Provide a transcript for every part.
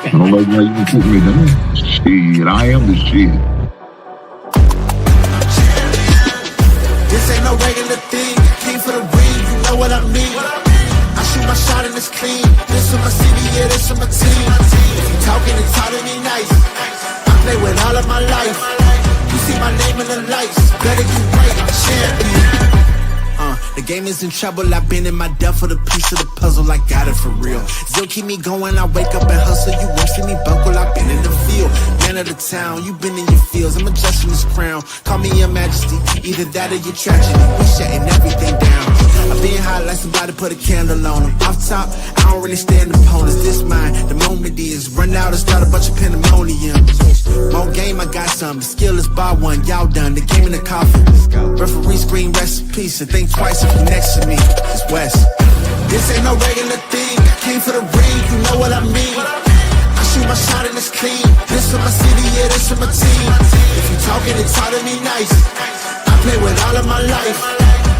I don't like why you put me down. Shit, I am the shit. This ain't no regular thing. Came for the ring, you know what I mean. I shoot my shot and it's clean. This for my city, yeah, this for my team. If you talking and talking me nice, I play with all of my life. You see my name in the lights, better get right, I'm champion. The game is in trouble, I've been in my depth for the piece of the puzzle, I got it for real. Still keep me going, I wake up and hustle, you won't see me buckle, I've been in the field. Man of the town, you been in your fields, I'm adjusting this crown. Call me your majesty, either that or your tragedy, we shutting everything down. I've been hot like somebody put a candle on them. Off top, I don't really stand opponents, this mine, the moment is run out and start a bunch of pandemonium. More game, I got some, the skill is bar one, y'all done, the game in the coffin. Referee screen, rest in peace, and think twice if you next to me, it's West. This ain't no regular thing, I came for the ring, you know what I mean. I shoot my shot and it's clean, this for my city, yeah, this for my team. If you talking and talk to me nice, I play with all of my life.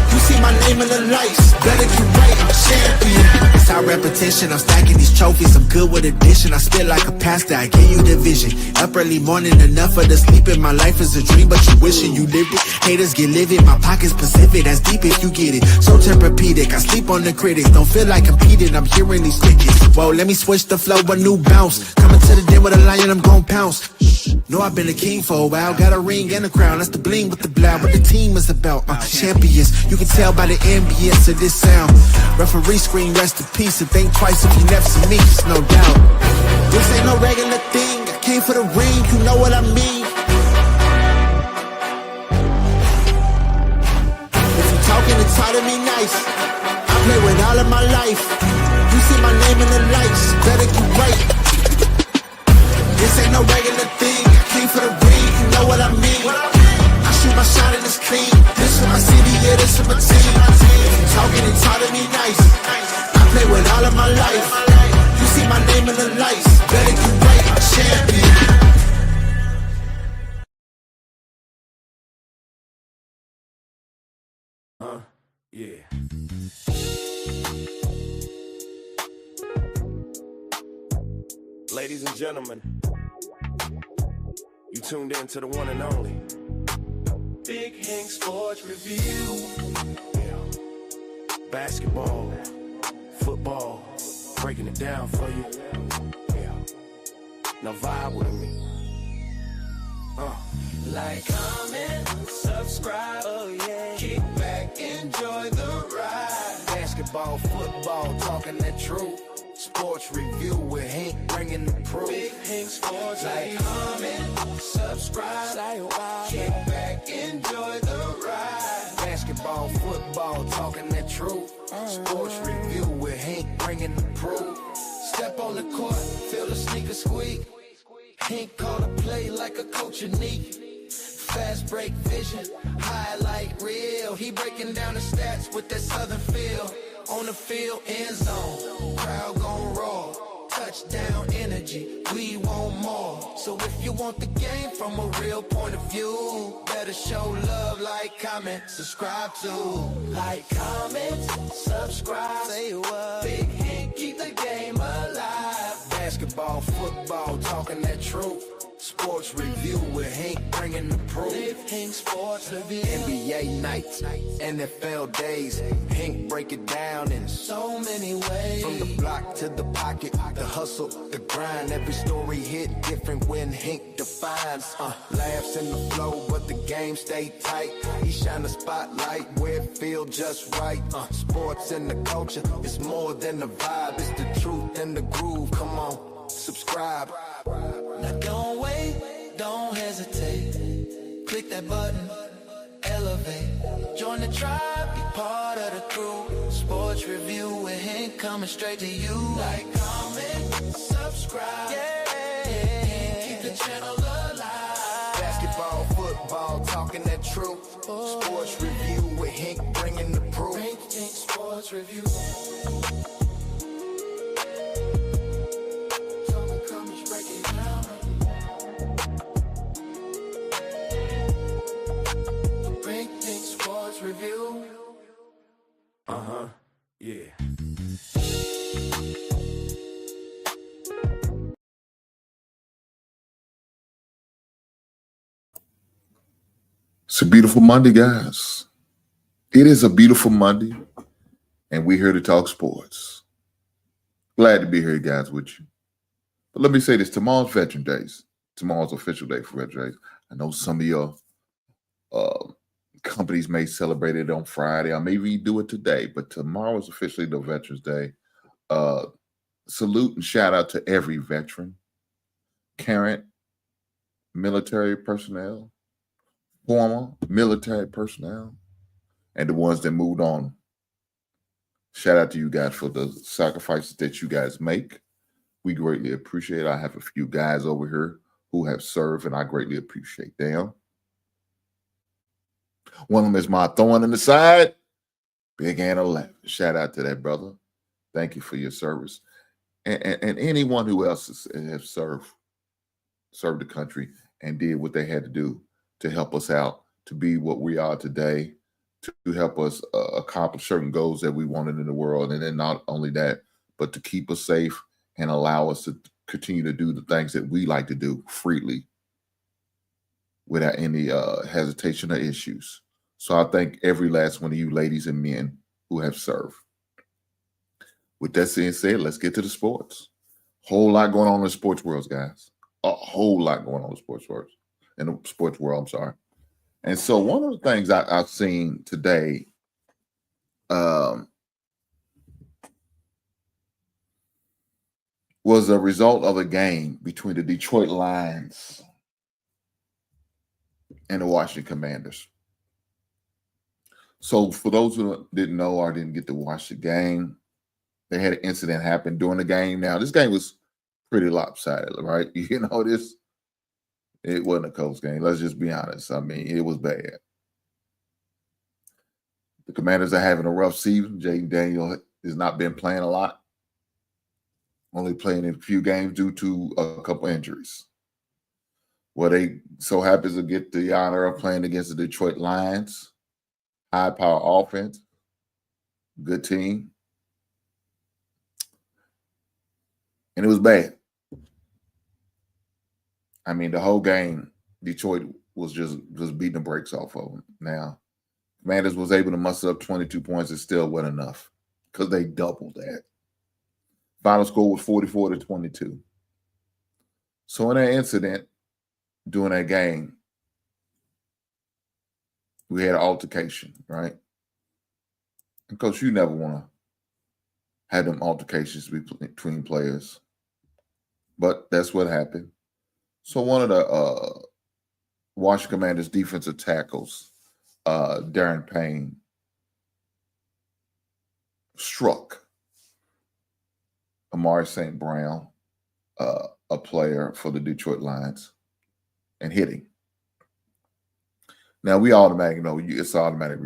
You see my name in the lights, better get right, I'm champion. It's our repetition, I'm stacking these trophies, I'm good with addition. I spit like a pastor, I give you the vision. Up early morning, enough for the sleeping. My life is a dream, but you wishing you lived it. Haters get livid, my pocket's Pacific, that's deep if you get it. So Tempur-Pedic, I sleep on the critics. Don't feel like competing, I'm hearing these crickets. Whoa, let me switch the flow, a new bounce. Coming to the den with a lion, I'm gon' pounce. Know I've been a king for a while, got a ring and a crown. That's the bling with the blow, what the team is about. Champions, you can tell by the ambience of this sound. Referee screen, rest in peace, and think twice if you never see me, it's no doubt. This ain't no regular thing, I came for the ring, you know what I mean. If you talking and talk to me nice, I play with all of my life. You see my name in the lights, better get right. This ain't no regular thing, I came for the ring, you know what I mean. I shoot my shot and it's clean, this for my city, yeah, this for my team. If you talking and talk to me nice, I play with all of my life. You see my name in the lights, better get right, I'm champion. Yeah. Ladies and gentlemen, you tuned in to the one and only Big Hank Sports Review. Basketball, football, breaking it down for you. Now vibe with me. Like, comment, subscribe, oh yeah. Kick back, enjoy the ride. Basketball, football, talking that truth. Sports review with Hank bringing the proof. Big Hank Sports, like, comment, subscribe, kick back, enjoy the ride. Basketball, football, talking that truth. Sports review with Hank bringing the proof. Step on the court, feel the sneaker squeak. Hank called a play like a coach unique. Fast break vision, highlight reel. He breaking down the stats with that southern feel. On the field, end zone, crowd gon' roar. Touchdown energy, we want more. So if you want the game from a real point of view, better show love, like, comment, subscribe to. Like, comment, subscribe, Say what? Big Hank, keep the game alive. Basketball, football, talking that truth. Sports review with Hank bringing the proof. Big Hank Sports Review. NBA nights, NFL days. Hank break it down in So many ways. from the block to the pocket, the hustle, the grind. Every story hit different when Hank defines. Laughs in the flow, but the game stay tight. He shine the spotlight where it feel just right. Sports and the culture, it's more than the vibe. It's the truth and the groove. Come on, subscribe. Now don't wait, don't hesitate. Click that button, elevate. Join the tribe, be part of the crew. Sports review with Hank coming straight to you. Like, comment, subscribe, yeah. Keep the channel alive. Basketball, football, talking that truth. Sports review with Hank bringing the proof. Big Hank Sports Review. Review. Yeah. It's a beautiful Monday, guys. It is a beautiful Monday, and we're here to talk sports. Glad to be here, guys, with you. But let me say this, tomorrow's Veteran Days. Tomorrow's official day for Veteran Days. I know some of your companies may celebrate it on Friday, or maybe do it today, but tomorrow is officially the Veterans Day. Salute and shout out to every veteran, current military personnel, former military personnel, and the ones that moved on. Shout out to you guys for the sacrifices that you guys make. We greatly appreciate it. I have a few guys over here who have served, and I greatly appreciate them. One of them is my thorn in the side, Big Ann 11. Shout out to that brother. Thank you for your service. And anyone who else has served the country and did what they had to do to help us out, to be what we are today, to help us accomplish certain goals that we wanted in the world. And then not only that, but to keep us safe and allow us to continue to do the things that we like to do freely without any hesitation or issues. So I thank every last one of you ladies and men who have served. With that being said, let's get to the sports. Whole lot going on in the sports world, guys. A whole lot going on in the sports world. I'm sorry. And so one of the things I've seen today was a result of a game between the Detroit Lions and the Washington Commanders. So for those who didn't know or didn't get to watch the game, they had an incident happen during the game. Now, this game was pretty lopsided, right? You know, it wasn't a close game. Let's just be honest. I mean, it was bad. The Commanders are having a rough season. Jaden Daniel has not been playing a lot. Only playing in a few games due to a couple injuries. Well, they so happens to get the honor of playing against the Detroit Lions. High-power offense. Good team. And it was bad. I mean, the whole game, Detroit was just beating the brakes off of them. Now, Commanders was able to muster up 22 points. It still wasn't enough because they doubled that. Final score was 44-22. So in that incident, during that game, we had an altercation, right? And Coach, you never want to have them altercations between players. But that's what happened. So one of the Washington Commanders defensive tackles, Darren Payne, struck Amari St. Brown, a player for the Detroit Lions, and hit him. Now, we automatically know it's automatic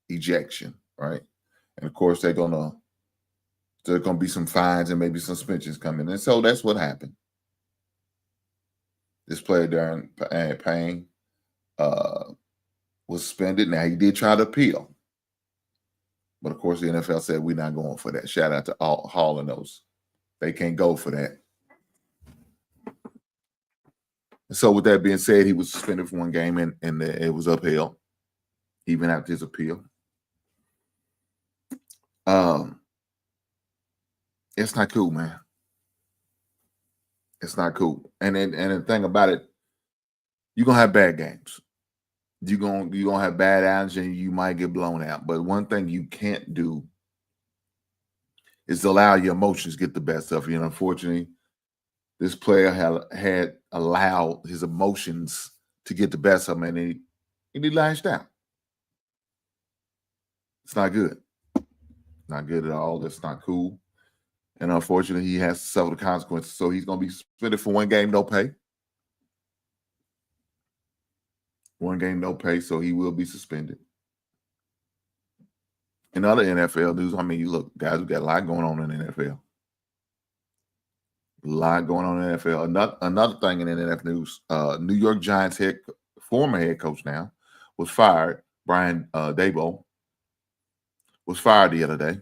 ejection, right? And, of course, there's going to be some fines and maybe some suspensions coming. And so that's what happened. This player, Darren Payne, was suspended. Now, he did try to appeal. But, of course, the NFL said we're not going for that. Shout out to Hall and those. They can't go for that. And so with that being said, he was suspended for one game, and it was upheld, even after his appeal. It's not cool, man. It's not cool. And the thing about it, you're going to have bad games. You're gonna have bad outings and you might get blown out. But one thing you can't do is allow your emotions get the best of you. And unfortunately, this player had allowed his emotions to get the best of him, and he lashed out. It's not good. Not good at all. That's not cool. And unfortunately, he has to suffer the consequences. So he's going to be suspended for one game, no pay. One game, no pay, so he will be suspended. In other NFL news, I mean, look, guys, we got a lot going on in the NFL. A lot going on in the NFL. Another thing in the NFL news, New York Giants former head coach now was fired. Brian Daboll was fired the other day.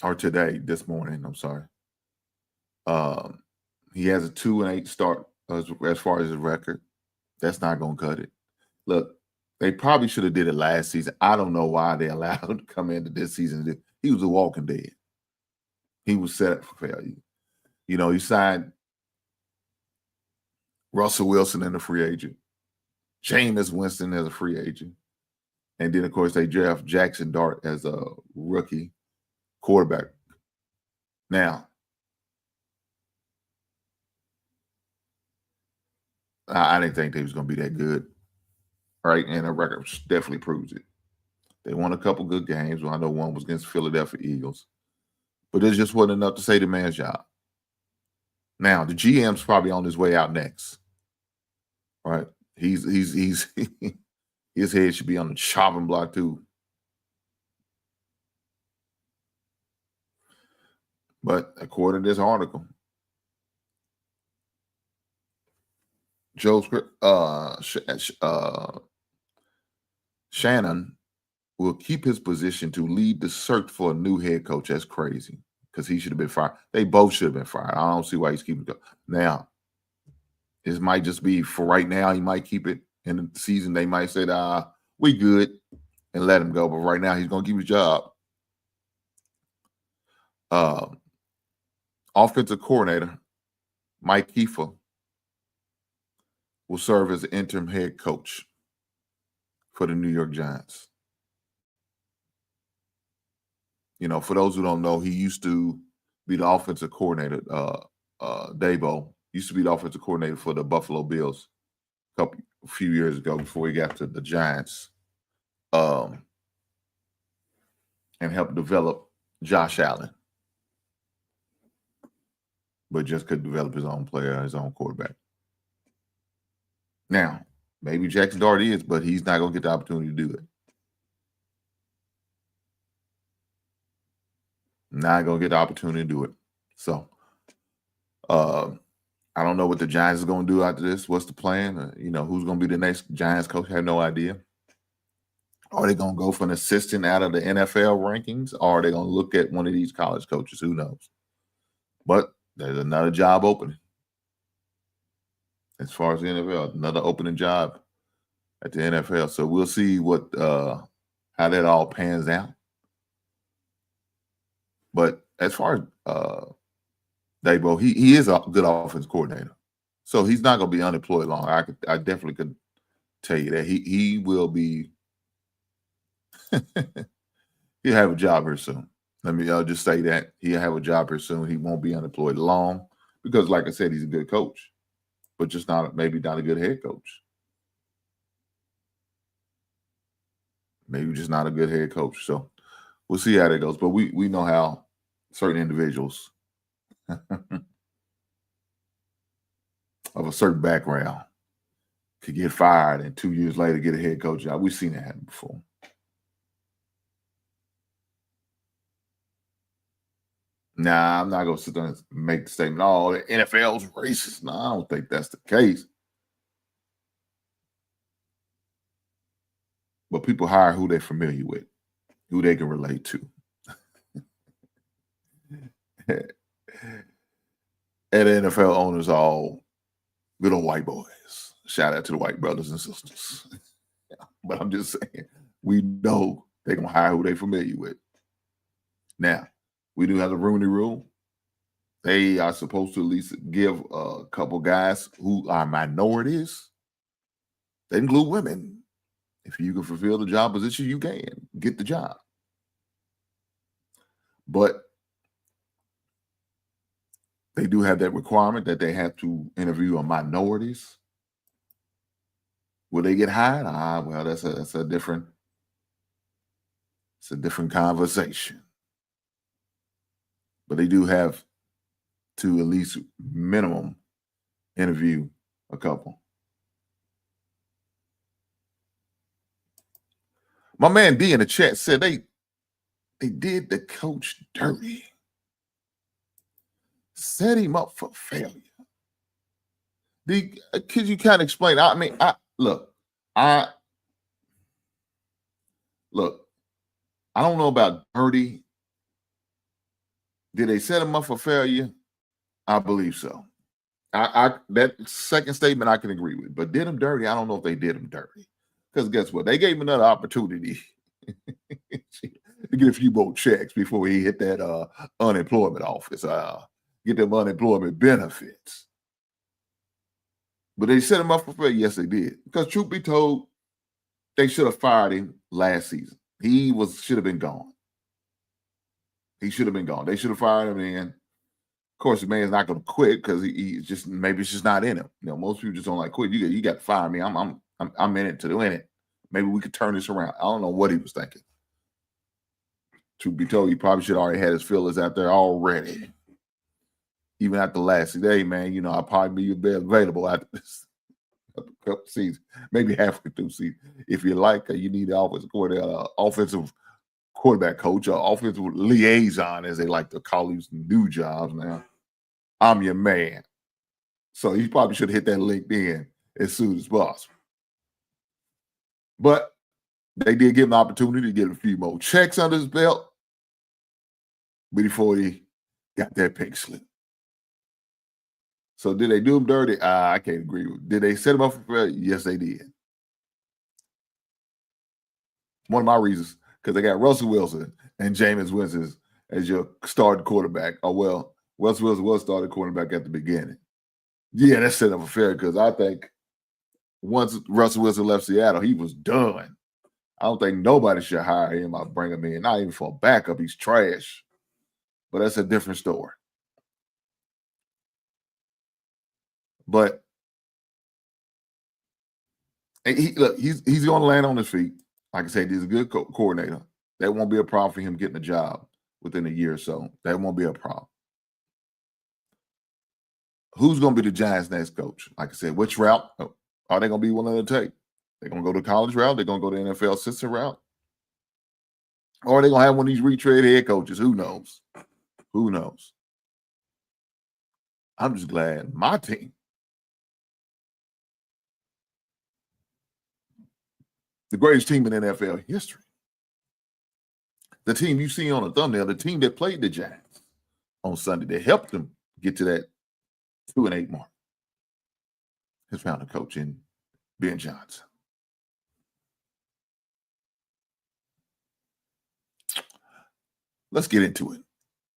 Or this morning, I'm sorry. He has a 2-8 start as far as his record. That's not going to cut it. Look, they probably should have did it last season. I don't know why they allowed him to come into this season. He was a walking dead. He was set up for failure. You know, he signed Russell Wilson as a free agent, Jameis Winston as a free agent. And then, of course, they draft Jackson Dart as a rookie quarterback. Now, I didn't think they was going to be that good, right? And the record definitely proves it. They won a couple good games. Well, I know one was against Philadelphia Eagles. But it just wasn't enough to say the man's job. Now, the GM's probably on his way out next. Right? He's his head should be on the chopping block too. But according to this article, Shannon will keep his position to lead the search for a new head coach. That's crazy because he should have been fired. They both should have been fired. I don't see why he's keeping it. Now, this might just be for right now. He might keep it in the season. They might say, we good and let him go. But right now, he's going to keep his job. Offensive coordinator Mike Kiefer will serve as the interim head coach for the New York Giants. You know, for those who don't know, he used to be the offensive coordinator. Dabo used to be the offensive coordinator for the Buffalo Bills a few years ago before he got to the Giants, and helped develop Josh Allen, but just couldn't develop his own player, his own quarterback. Now, maybe Jackson Dart is, but he's not going to get the opportunity to do it. Not going to get the opportunity to do it. So, I don't know what the Giants are going to do after this. What's the plan? You know, who's going to be the next Giants coach? I have no idea. Are they going to go for an assistant out of the NFL rankings? Or are they going to look at one of these college coaches? Who knows? But there's another job opening. As far as the NFL, another opening job at the NFL. So we'll see what how that all pans out. But as far as Dabo, he is a good offense coordinator. So he's not going to be unemployed long. I definitely could tell you that. He will be he'll have a job here soon. Let me just say that. He'll have a job here soon. He won't be unemployed long because, like I said, he's a good coach, but just maybe not a good head coach. Maybe just not a good head coach. So we'll see how that goes. But we know how certain individuals of a certain background could get fired and 2 years later get a head coach job. We've seen that happen before. Nah, I'm not going to sit there and make the statement, oh, the NFL's racist. No, I don't think that's the case. But people hire who they're familiar with, who they can relate to. And the NFL owners are all good old white boys. Shout out to the white brothers and sisters. But I'm just saying, we know they're going to hire who they're familiar with. Now, we do have the Rooney Rule. They are supposed to at least give a couple guys who are minorities. They include women. If you can fulfill the job position, you can get the job. But they do have that requirement that they have to interview minorities. Will they get hired? Well, that's a different conversation. But they do have to at least minimum interview a couple. My man D in the chat said they did the coach dirty. Set him up for failure. Could you kind of explain? I mean, look, I don't know about dirty. Did they set him up for failure? I believe so. That second statement I can agree with, but did him dirty? I don't know if they did him dirty. Because guess what? They gave him another opportunity to get a few more checks before he hit that unemployment office, get them unemployment benefits. But they set him up for failure. Yes, they did. Because truth be told, they should have fired him last season. He should have been gone. He should have been gone. They should have fired him then. Of course, the man's not going to quit because he just maybe it's just not in him. Most people just don't like quit. You got to fire me. I'm in it to win it. Maybe we could turn this around. I don't know what he was thinking. Truth be told, he probably should have already had his fillers out there already. Even after last day, man, I'll probably be available after this couple seasons, maybe halfway through season. If you like, you need the offensive quarterback coach or offensive liaison, as they like to call these new jobs now. I'm your man. So he probably should hit that LinkedIn as soon as possible. But they did give him an opportunity to get a few more checks under his belt before he got that pink slip. So did they do him dirty? I can't agree with. Did they set him up for failure? Yes, they did. One of my reasons, because they got Russell Wilson and Jameis Winston as your starting quarterback. Oh, well, Russell Wilson was starting quarterback at the beginning. Yeah, that's set up for failure because I think once Russell Wilson left Seattle, he was done. I don't think nobody should hire him or bring him in, not even for a backup. He's trash. But that's a different story. But he's going to land on his feet. Like I said, he's a good coordinator. That won't be a problem for him getting a job within a year or so. That won't be a problem. Who's going to be the Giants' next coach? Like I said, which route are they going to be willing to take? They're going to go the college route? They're going to go the NFL assistant route? Or are they going to have one of these retread head coaches? Who knows? Who knows? I'm just glad my team, the greatest team in NFL history, the team you see on the thumbnail, the team that played the Giants on Sunday, that helped them get to that 2-8 mark, has found a coach in Ben Johnson. Let's get into it.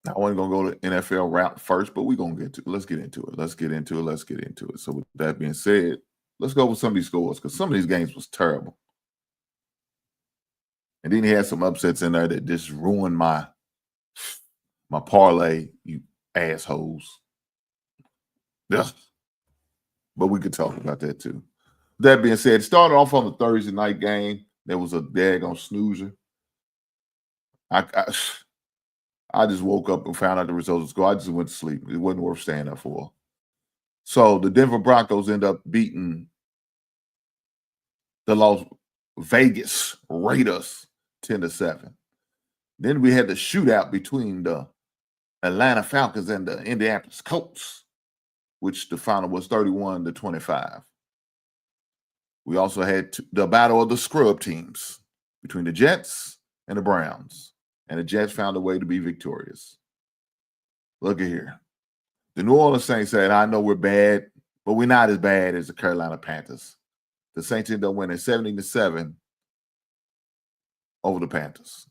I wasn't going to go to NFL route first, but we're going to get to it. Let's get into it. Let's get into it. So with that being said, let's go with some of these scores because some of these games was terrible. And then he had some upsets in there that just ruined my parlay, you assholes. Yeah. But we could talk about that too. That being said, it started off on the Thursday night game. There was a daggone snoozer. I just woke up and found out the results of the score. I just went to sleep. It wasn't worth staying up for. So the Denver Broncos end up beating the Las Vegas Raiders 10-7. Then we had the shootout between the Atlanta Falcons and the Indianapolis Colts, which the final was 31-25. We also had the battle of the scrub teams between the Jets and the Browns. And the Jets found a way to be victorious. Look at here. The New Orleans Saints said, I know we're bad, but we're not as bad as the Carolina Panthers. The Saints ended up winning 70-7 over the Panthers.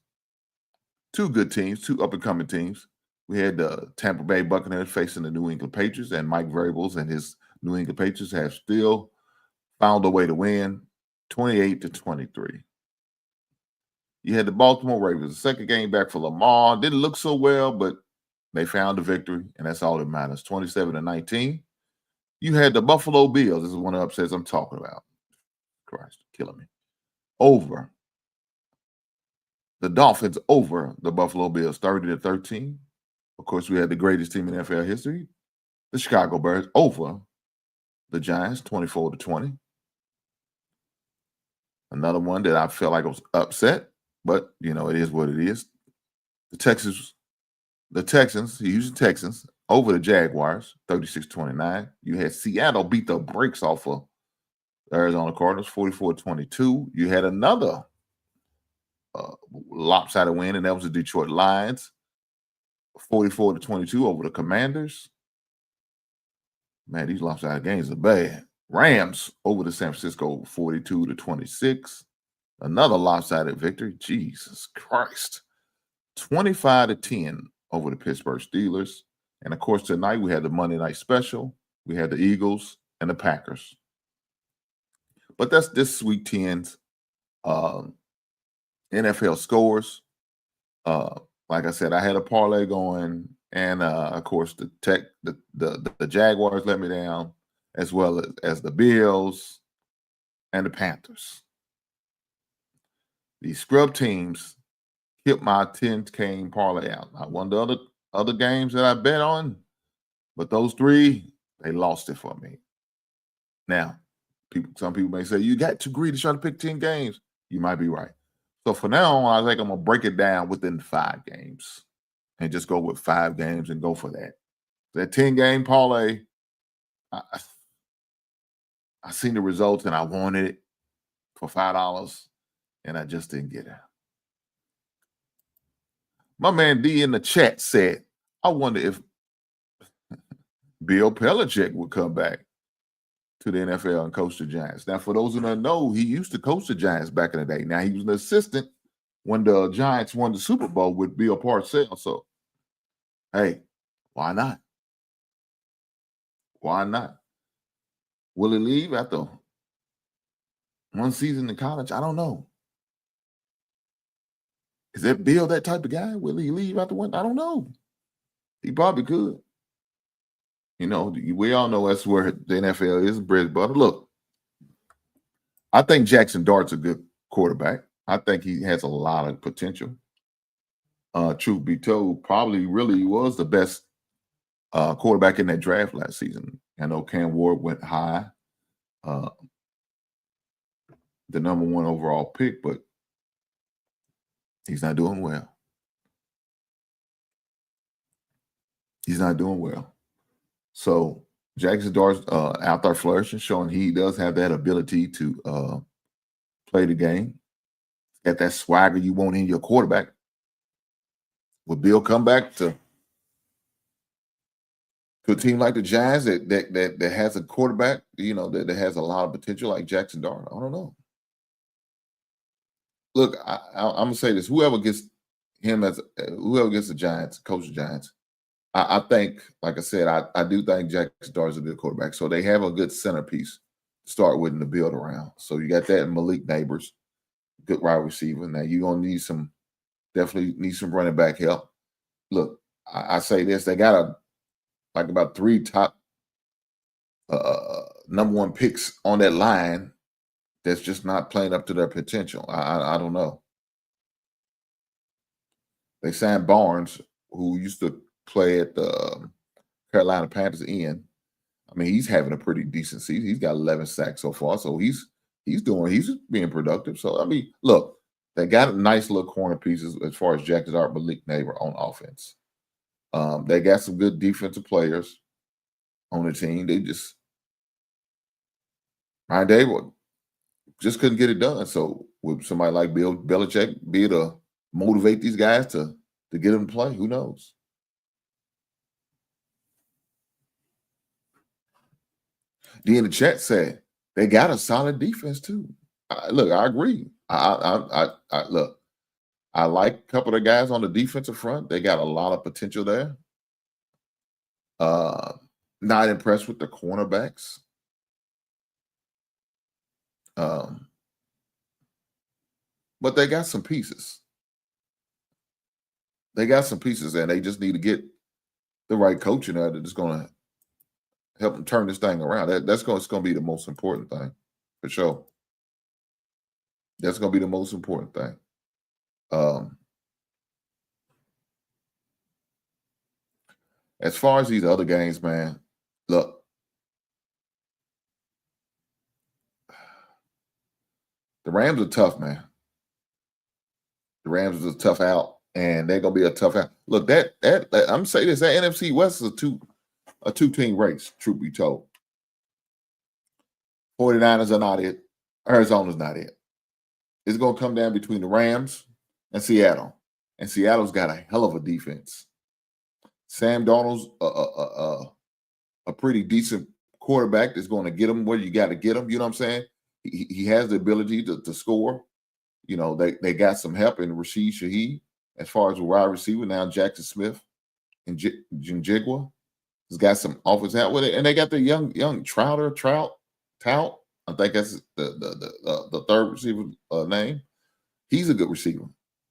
Two good teams, two up-and-coming teams. We had the Tampa Bay Buccaneers facing the New England Patriots, and Mike Vrabel and his New England Patriots have still found a way to win 28-23. You had the Baltimore Ravens, the second game back for Lamar. Didn't look so well, but they found the victory, and that's all that matters. 27-19. You had the Buffalo Bills. This is one of the upsets I'm talking about. Christ, killing me. Over the Dolphins over the Buffalo Bills, 30-13. Of course, we had the greatest team in NFL history, the Chicago Bears, over the Giants, 24-20. Another one that I felt like I was upset. But, it is what it is. The Texans, the Houston Texans, over the Jaguars, 36-29. You had Seattle beat the brakes off of the Arizona Cardinals, 44-22. You had another lopsided win, and that was the Detroit Lions, 44-22 over the Commanders. Man, these lopsided games are bad. Rams over the San Francisco 42-26. Another lopsided victory. Jesus Christ. 25-10 over the Pittsburgh Steelers. And of course, tonight we had the Monday night special. We had the Eagles and the Packers. But that's this week 10's NFL scores. Like I said, I had a parlay going, and of course the Jaguars let me down, as well as the Bills and the Panthers. These scrub teams kept my 10K parlay out. I won the other games that I bet on, but those three, they lost it for me. Now, some people may say, you got too greedy trying to pick 10 games. You might be right. So for now on, I think I'm going to break it down within 5 games and just go with 5 games and go for that. That 10-game parlay, I seen the results and I wanted it for $5, and I just didn't get it. My man D in the chat said, I wonder if Bill Belichick would come back to the NFL and coach the Giants. Now, for those who don't know, he used to coach the Giants back in the day. Now, he was an assistant when the Giants won the Super Bowl with Bill Parcells. So, hey, why not? Why not? Will he leave after one season in college? I don't know. Is that Bill that type of guy? Will he leave after one? I don't know. He probably could. You know, we all know that's where the NFL is, bread and butter. Look, I think Jackson Dart's a good quarterback. I think he has a lot of potential. Truth be told, probably really was the best quarterback in that draft last season. I know Cam Ward went high, the number 1 overall pick, but he's not doing well. He's not doing well. So Jackson Dart's out there flourishing, showing he does have that ability to play the game. Got that swagger you want in your quarterback. Will Bill come back to a team like the Giants that has a quarterback, you know, that has a lot of potential like Jackson Dart? I don't know. Look, I'm gonna say this: whoever gets the Giants, coach the Giants, I think, like I said, I do think Jackson Dart is a good quarterback. So they have a good centerpiece to start with and to build around. So you got that in Malik Neighbors, good wide receiver. Now you're gonna definitely need some running back help. Look, I say this: they got about 3 top number 1 picks on that line that's just not playing up to their potential. I don't know. They signed Barnes, who used to play at the Carolina Panthers end. I mean, he's having a pretty decent season. He's got 11 sacks so far, so he's being productive. So I mean, look, they got nice little corner pieces as far as Jackson Dart, Malik Neighbor on offense. They got some good defensive players on the team. They just Ryan Day just couldn't get it done. So would somebody like Bill Belichick be able to motivate these guys to get them to play? Who knows? D in the chat said they got a solid defense too. Look, I agree. Look, I like a couple of guys on the defensive front. They got a lot of potential there. Not impressed with the cornerbacks. But they got some pieces. They got some pieces, and they just need to get the right coaching there that's going to help them turn this thing around. It's going to be the most important thing, for sure. That's going to be the most important thing. As far as these other games, man, look, the Rams are tough, man. The Rams is a tough out, and they're gonna be a tough out. Look, that I'm gonna say this: that NFC West is a two-team race. Truth be told, 49ers are not it. Arizona's not it. It's gonna come down between the Rams and Seattle, and Seattle's got a hell of a defense. Sam Darnold's a pretty decent quarterback that's going to get him where you got to get him. You know what I'm saying? He has the ability to score. You know, they got some help in Rashid Shaheed as far as a wide receiver. Now Jackson Smith and Jinjigwa has got some offense out with it. And they got the young Trout. I think that's the third receiver name. He's a good receiver.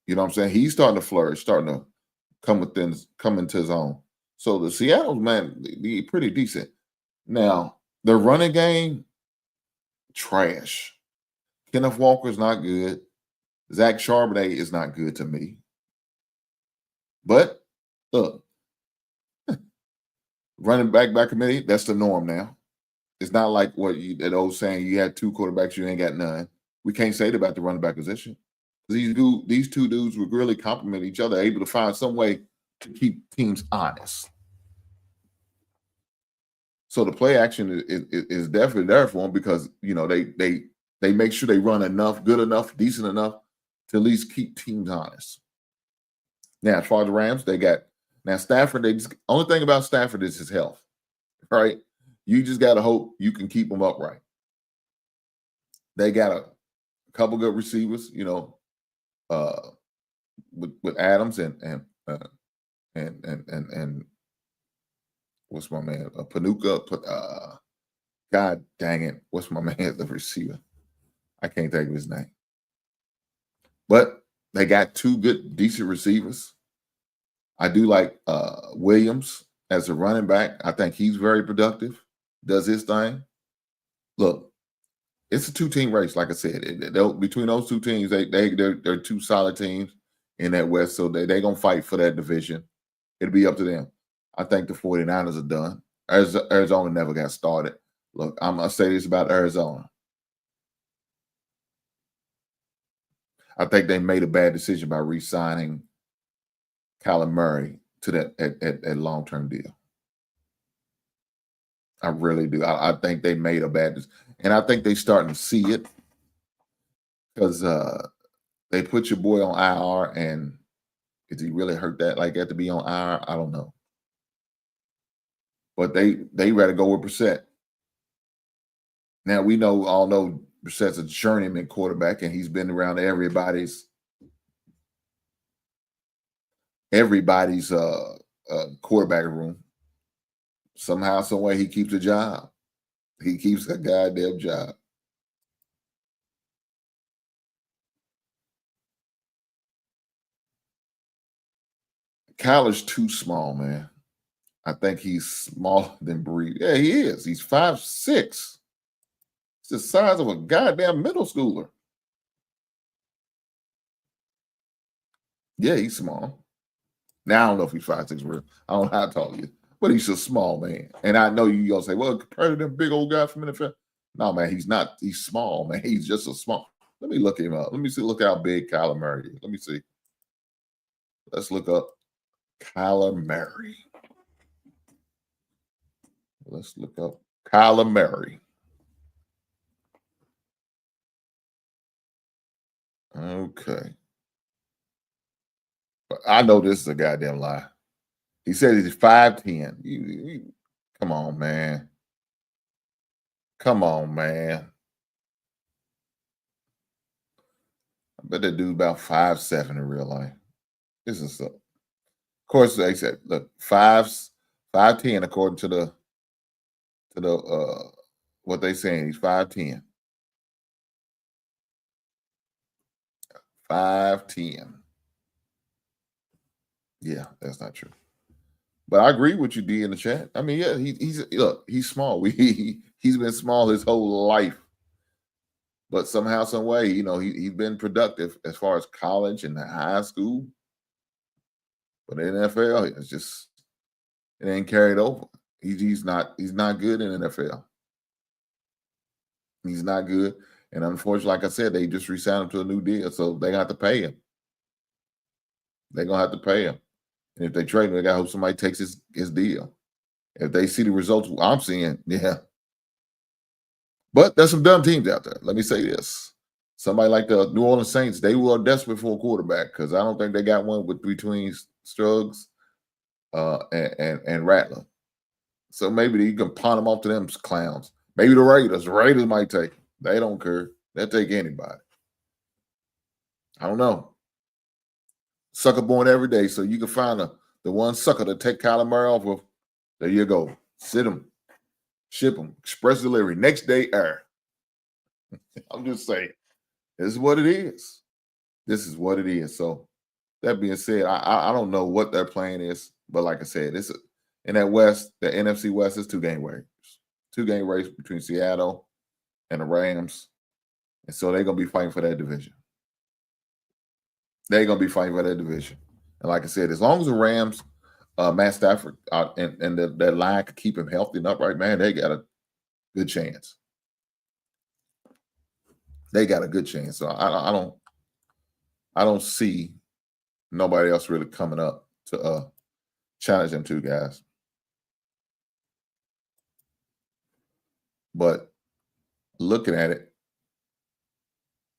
You know what I'm saying? He's starting to flourish, starting to come into his own. So the Seattle, man, they pretty decent. Now, their running game, trash. Kenneth Walker's not good. Zach Charbonnet is not good to me. But look, running back by committee, that's the norm now. It's not like that old saying, you had two quarterbacks, you ain't got none. We can't say that about the running back position. These two dudes would really complement each other, able to find some way to keep teams honest. So the play action is definitely there for them because, you know, they make sure they run enough, good enough, decent enough to at least keep teams honest. Now, as far as the Rams, they got now Stafford. Only thing about Stafford is his health, right? You just got to hope you can keep him upright. They got a couple good receivers, you know, with Adams and what's my man? Panuka. God dang it. What's my man, the receiver? I can't think of his name. But they got two good, decent receivers. I do like Williams as a running back. I think he's very productive, does his thing. Look, it's a two-team race, like I said. Between those two teams, they're two solid teams in that West, so they're going to fight for that division. It'll be up to them. I think the 49ers are done. Arizona never got started. Look, I'm going to say this about Arizona. I think they made a bad decision by re-signing Kyler Murray to that long-term deal. I really do. I think they made a bad decision. And I think they're starting to see it because they put your boy on IR, and is he really hurt that like that to be on IR? I don't know. But they rather go with Brissett. Now, we all know Brissett's a journeyman quarterback, and he's been around everybody's quarterback room. Somehow, some way, he keeps a job. He keeps a goddamn job. Kyler's too small, man. I think he's smaller than Breed. Yeah, he is. He's 5'6". It's the size of a goddamn middle schooler. Yeah, he's small. Now, I don't know if he's 5'6" real. I don't know how tall he is, but he's a small man. And I know you're going to say, well, compared to them big old guys from NFL. No, man, he's not. He's small, man. He's just a small. Let me look him up. Let me see. Look how big Kyler Murray is. Let me see. Let's look up Kyler Murray. Let's look up Kyler Murray. Okay. But I know this is a goddamn lie. He said he's 5'10". You come on, man. Come on, man. I bet that dude's about 5'7" in real life. This is so. Of course, they said, look, 5'10" according to the what they saying. He's 5'10". 5'10". Yeah, that's not true. But I agree with you, D, in the chat. I mean, yeah, he's small. He's been small his whole life. But somehow, some way, you know, he's been productive as far as college and high school. But in the NFL, it ain't carried over. He's not good in the NFL. He's not good. And unfortunately, like I said, they just re-signed him to a new deal, so they have to pay him. They're gonna have to pay him. And if they trade him, they gotta hope somebody takes his deal. If they see the results I'm seeing, yeah. But there's some dumb teams out there. Let me say this. Somebody like the New Orleans Saints, they were desperate for a quarterback because I don't think they got one between Struggs and Rattler. So maybe you can pawn them off to them clowns. Maybe the Raiders. The Raiders might take them. They don't care. They'll take anybody. I don't know. Sucker born every day. So you can find the one sucker to take Kyler Murray off of. There you go. Sit them. Ship them. Express delivery. Next day air. I'm just saying. This is what it is. This is what it is. So that being said, I don't know what their plan is. But like I said, it's in that West, the NFC West is 2-game race. 2-game race between Seattle and the Rams. And so they're going to be fighting for that division. They're going to be fighting for that division. And like I said, as long as the Rams, Matt Stafford, and that line could keep him healthy and upright, man, they got a good chance. They got a good chance. So I don't see nobody else really coming up to challenge them two guys. But looking at it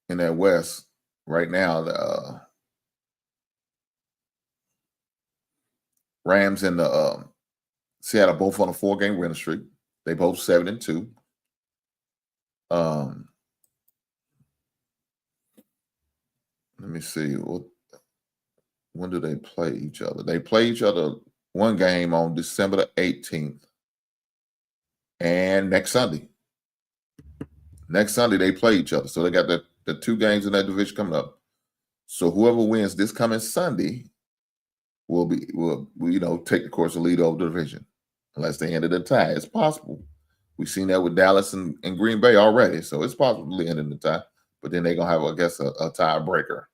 in that West right now, the Rams and the Seattle both on a 4-game winning streak. They both 7-2. Let me see. When do they play each other? They play each other one game on December the 18th. And next Sunday. Next Sunday, they play each other. So they got the 2 games in that division coming up. So whoever wins this coming Sunday will take the course of lead over the division. Unless they ended a tie. It's possible. We've seen that with Dallas and Green Bay already. So it's possible to end in the tie. But then they're going to have, I guess, a tiebreaker.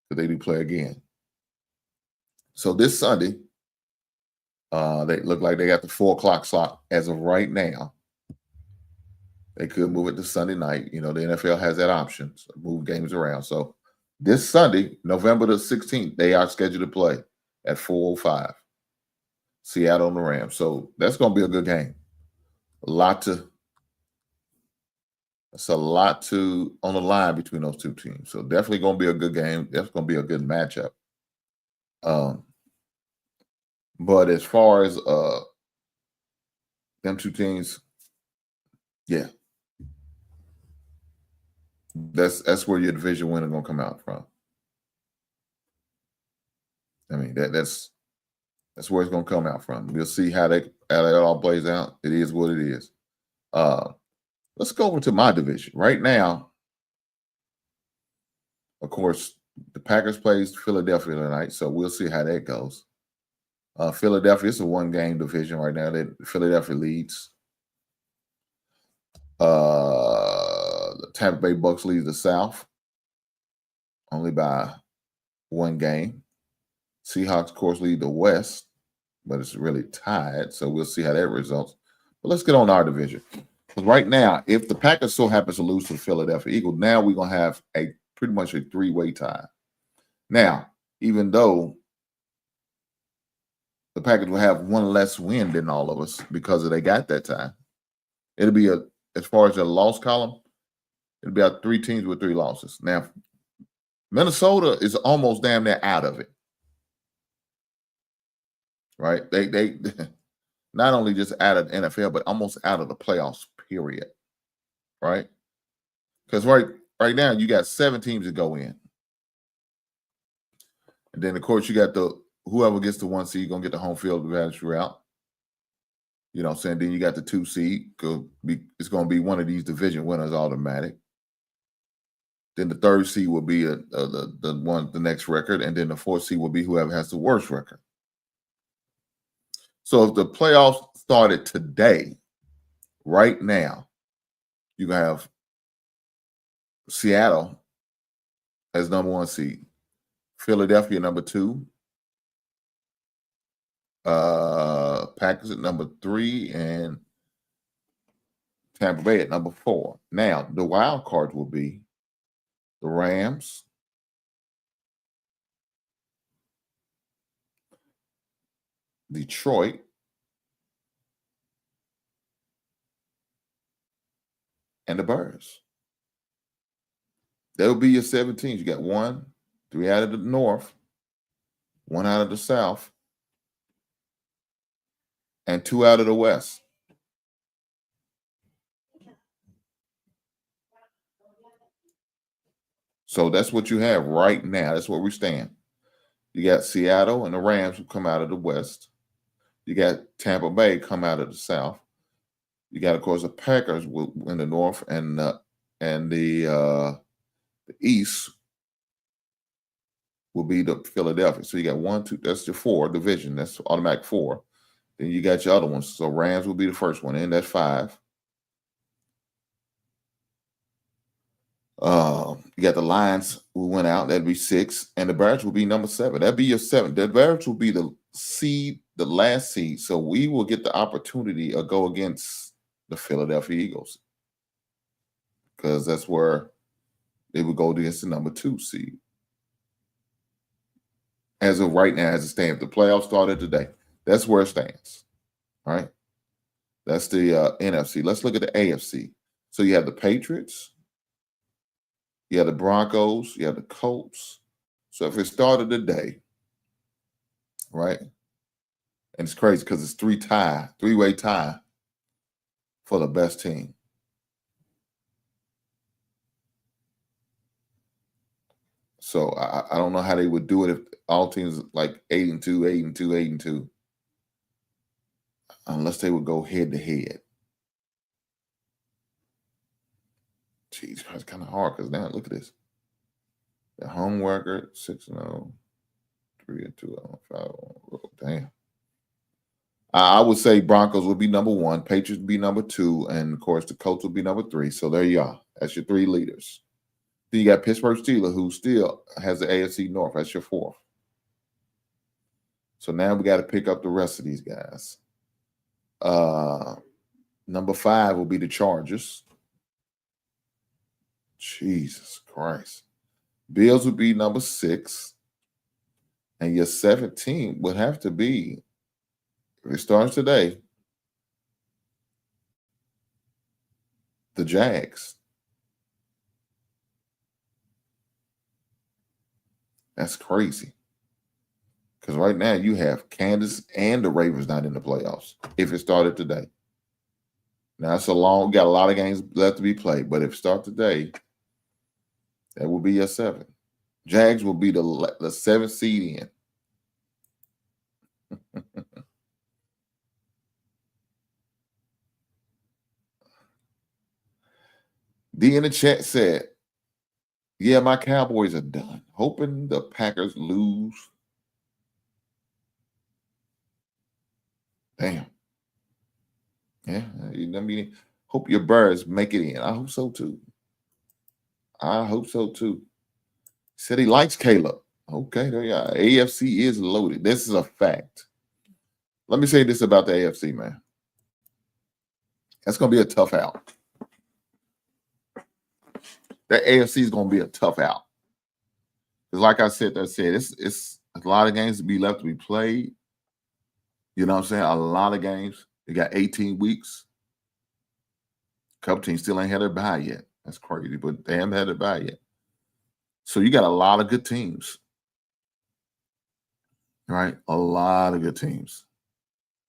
So they do play again. So this Sunday, they look like they got the 4:00 slot as of right now. They could move it to Sunday night. The NFL has that option, so move games around. So this Sunday, November the 16th, they are scheduled to play at 4:05. Seattle and the Rams. So that's going to be a good game. That's a lot on the line between those two teams. So definitely going to be a good game. That's going to be a good matchup. But as far as them two teams, yeah. That's where your division winner going to come out from. I mean, that's where it's going to come out from. We'll see how that all plays out. It is what it is. Let's go over to my division. Right now, of course, the Packers plays Philadelphia tonight, so we'll see how that goes. Philadelphia is a 1-game division right now. Philadelphia leads. The Tampa Bay Bucks leads the South only by 1 game. Seahawks, of course, lead the West, but it's really tied, so we'll see how that results. But let's get on our division. Right now, if the Packers so happens to lose to the Philadelphia Eagles, now we're going to have pretty much a 3-way tie. Now, even though the Packers will have 1 less win than all of us because they got that tie, it'll be as far as the loss column, it'll be 3 teams with 3 losses. Now, Minnesota is almost damn near out of it. Right? They not only just out of the NFL, but almost out of the playoffs, period. Right? Because right now you got 7 teams that go in. And then, of course, you got whoever gets the 1 seed going to get the home field advantage route. You know what I'm saying? Then you got the 2 seed. It's going to be one of these division winners automatic. Then the 3rd seed will be the next record. And then the 4th seed will be whoever has the worst record. So if the playoffs started today, right now, you have Seattle as number 1 seed, Philadelphia number 2, Packers at number 3, and Tampa Bay at number 4. Now, the wild card will be the Rams, Detroit, and the Bears. That will be your 7 teams. You got 3 out of the North, 1 out of the South, and 2 out of the West. So that's what you have right now. That's where we stand. You got Seattle and the Rams who come out of the West. You got Tampa Bay come out of the South. You got, of course, the Packers in the North and the East will be the Philadelphia. So you got 1, 2. That's your 4 division. That's automatic 4. Then you got your other ones. So Rams will be the first one in. That's 5. You got the Lions who went out. That'd be 6. And the Bears will be number 7. That'd be your 7. The Bears will be the seed, the last seed. So we will get the opportunity to go against the Philadelphia Eagles, because that's where they would go against the number 2 seed. As of right now, as it stands, the playoffs started today. That's where it stands. All right. That's the NFC. Let's look at the AFC. So you have the Patriots, you have the Broncos, you have the Colts. So if it started today, right? And it's crazy because it's three-way tie for the best team. So I don't know how they would do it if all teams like 8-2, 8-2, 8-2, unless they would go head to head. Jeez, it's kind of hard because now look at this. The home record 6-0, 3-2, 5-0. Damn. I would say Broncos would be number 1, Patriots would be number 2, and of course the Colts would be number 3. So there you are. That's your 3 leaders. Then you got Pittsburgh Steelers, who still has the AFC North. That's your 4th. So now we got to pick up the rest of these guys. Number 5 will be the Chargers. Jesus Christ. Bills would be number 6. And your 7th team would have to be, if it starts today, the Jags. That's crazy. Because right now you have Kansas and the Ravens not in the playoffs if it started today. Now it's got a lot of games left to be played, but if it starts today, that will be your 7. Jags will be the 7th seed in. D in the chat said, yeah, my Cowboys are done. Hoping the Packers lose. Damn. Yeah, I mean, hope your Bears make it in. I hope so too. Said he likes Caleb. Okay, there you are. AFC is loaded. This is a fact. Let me say this about the AFC, man. That's going to be a tough out. That AFC is going to be a tough out. Because like I said, it's a lot of games to be left to be played. You know what I'm saying? A lot of games. You got 18 weeks. A couple teams still ain't had their bye yet. That's crazy, but they haven't had their bye yet. So you got a lot of good teams. Right? A lot of good teams.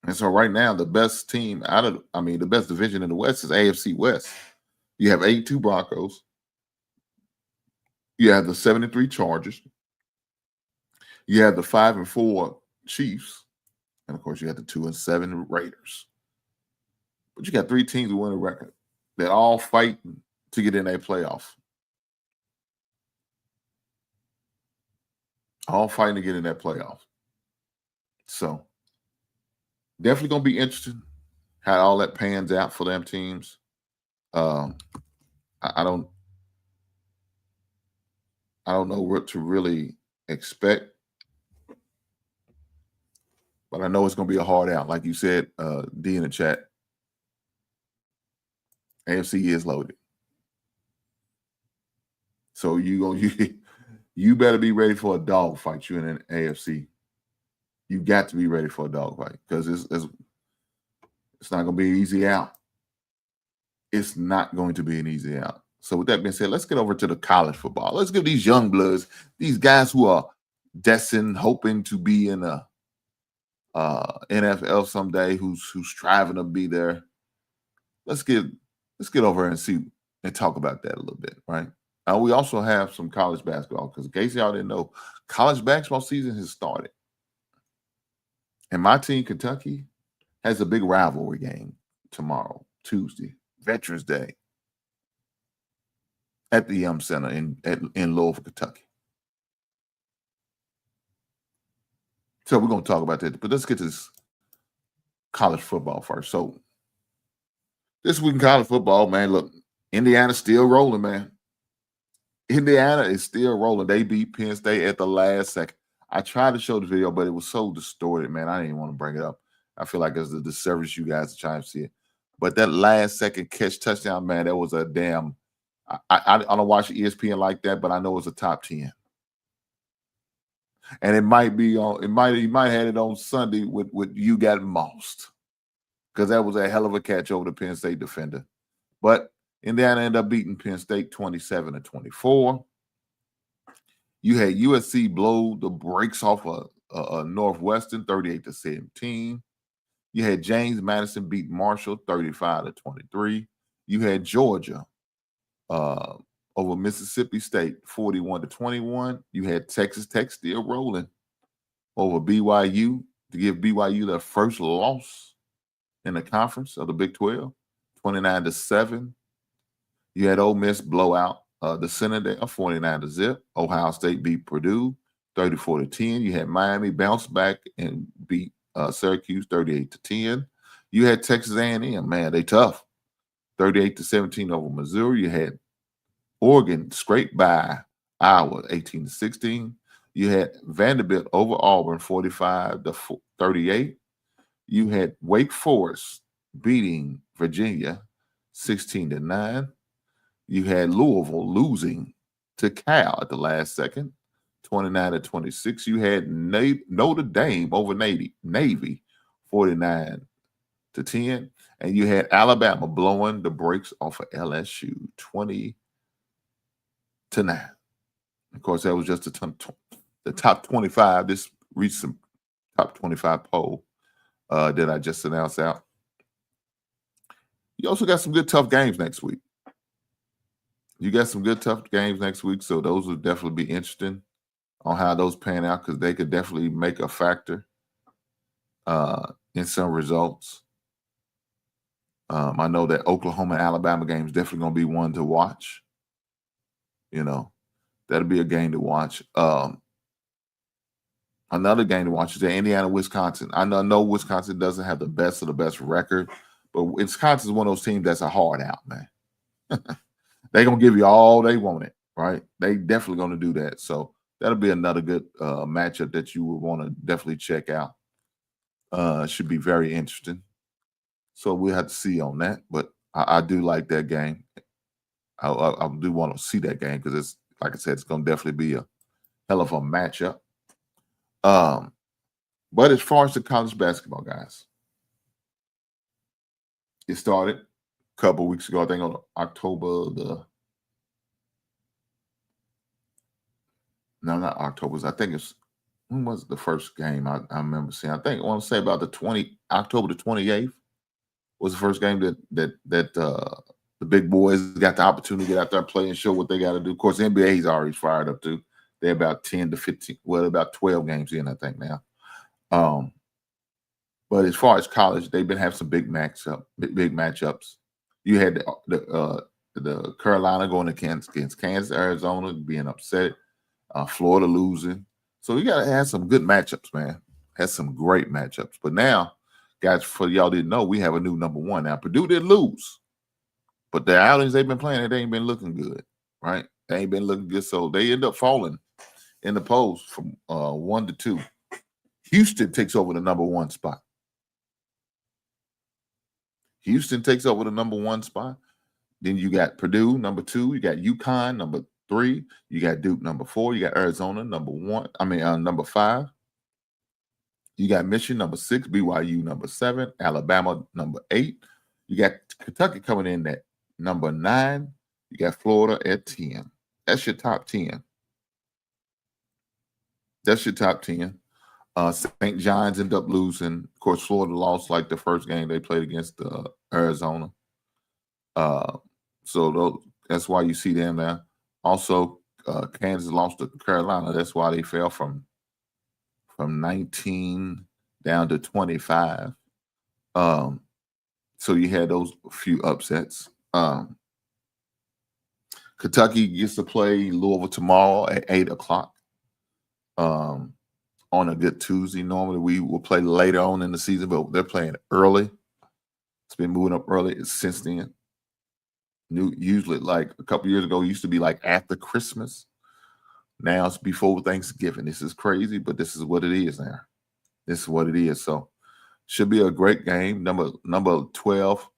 And so right now, the best team the best division in the West is AFC West. You have 82 Broncos. You have the 73 Chargers. You have the 5-4 Chiefs. And of course, you have the 2-7 Raiders. But you got 3 teams who win a record. They're all fighting to get in a playoff. All fighting to get in that playoff. So definitely going to be interesting how all that pans out for them teams. I don't know what to really expect, but I know it's going to be a hard out. Like you said, D in the chat, AFC is loaded. So you better be ready for a dog fight. You in an AFC. You got to be ready for a dog fight because it's not going to be an easy out. It's not going to be an easy out. So with that being said, let's get over to the college football. Let's give these young bloods, these guys who are destined, hoping to be in a NFL someday who's striving to be there. Let's get over and see and talk about that a little bit, right? We also have some college basketball because in case y'all didn't know, college basketball season has started. And my team, Kentucky, has a big rivalry game tomorrow, Tuesday, Veterans Day, at the Yum Center in Louisville, Kentucky. So we're going to talk about that. But let's get to this college football first. So this week in college football, man, look, Indiana's still rolling, man. Indiana is still rolling. They beat Penn State at the last second. I tried to show the video, but it was so distorted, man. I didn't even want to bring it up. I feel like it's a disservice you guys to try and see it. But that last second catch touchdown, man, that was a damn. I don't watch ESPN like that, but I know it's a top 10. And it might be on. You might have it on Sunday with You Got Mossed, because that was a hell of a catch over the Penn State defender. But Indiana ended up beating Penn State 27-24. You had USC blow the brakes off a Northwestern 38-17. You had James Madison beat Marshall 35-23. You had Georgia over Mississippi State 41-21. You had Texas Tech still rolling over BYU to give BYU their first loss in the conference of the Big 12, 29-7. You had Ole Miss blow out the Senator 49-0. Ohio State beat Purdue 34-10. You had Miami bounce back and beat Syracuse 38-10. You had Texas A&M, man, they tough, 38-17 over Missouri. You had Oregon scraped by Iowa 18-16. You had Vanderbilt over Auburn 45-38. You had Wake Forest beating Virginia 16-9. You had Louisville losing to Cal at the last second, 29-26. You had Notre Dame over Navy 49-10. And you had Alabama blowing the brakes off of LSU 20-9. Of course, that was just the top 25, this recent top 25 poll that I just announced out. You also got some good, tough games next week. You got some good, tough games next week, so those will definitely be interesting on how those pan out, because they could definitely make a factor in some results. I know that Oklahoma and Alabama game is definitely going to be one to watch. You know, that'll be a game to watch. Another game to watch is the Indiana-Wisconsin. I know Wisconsin doesn't have the best of the best record, but Wisconsin is one of those teams that's a hard out, man. They're going to give you all they want it, right? They definitely going to do that. So that'll be another good matchup that you would want to definitely check out. Should be very interesting. So we'll have to see on that. But I do like that game. I do want to see that game because it's, like I said, it's going to definitely be a hell of a matchup. But as far as the college basketball, guys, it started a couple weeks ago, I think on October not October. I think it's, when was the first game I remember seeing? I want to say about October the 28th was the first game that the big boys got the opportunity to get out there and play and show what they got to do. Of course, the NBA is already fired up too. They're about 10 to 15, well, about 12 games in, I think now. But as far as college, they've been having some big matchups. You had the Carolina going against Kansas, Arizona being upset, Florida losing. So you got to have some good matchups, man. Has some great matchups. But now, guys, for y'all didn't know, we have a new number one. Now, Purdue did lose, but the outings they've been playing, they ain't been looking good, right? They ain't been looking good, so they end up falling in the polls from 1 to 2. Houston takes over the number one spot. Houston takes over the number one spot. Then you got Purdue, number 2. You got UConn, number 3. You got Duke, number 4. You got Arizona, number 5. You got Michigan, number 6. BYU, number 7. Alabama, number 8. You got Kentucky coming in at number 9. You got Florida at 10. That's your top 10. That's your top 10. St. John's ended up losing. Of course, Florida lost like the first game they played against Arizona. So that's why you see them there. Also, Kansas lost to Carolina. That's why they fell from 19 down to 25. So you had those few upsets. Kentucky gets to play Louisville tomorrow at 8 o'clock on a good Tuesday. Normally we will play later on in the season, but they're playing early. It's been moving up early since then. Usually, like a couple years ago, it used to be like after Christmas. Now it's before Thanksgiving. This is crazy, but this is what it is now. This is what it is. So should be a great game. Number 12,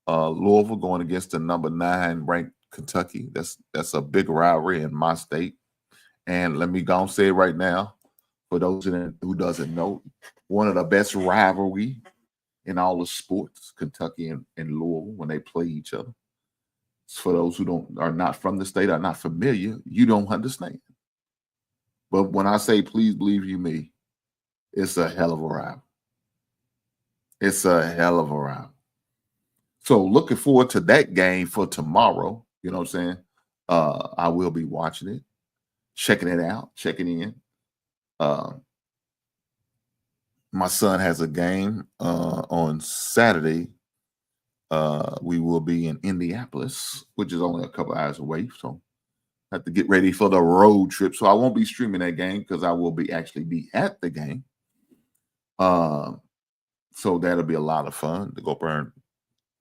Louisville going against the number 9 ranked Kentucky. That's a big rivalry in my state. And let me go and say it right now, for those who doesn't know, one of the best rivalry in all the sports, Kentucky and Louisville, when they play each other. For those who are not from the state, are not familiar, you don't understand. But when I say please believe you me, it's a hell of a rivalry. It's a hell of a rivalry. So looking forward to that game for tomorrow. You know what I'm saying? I will be watching it, checking it out, checking in. My son has a game on Saturday. We will be in Indianapolis, which is only a couple hours away. So I have to get ready for the road trip. So I won't be streaming that game because I will actually be at the game. So that'll be a lot of fun to go up there and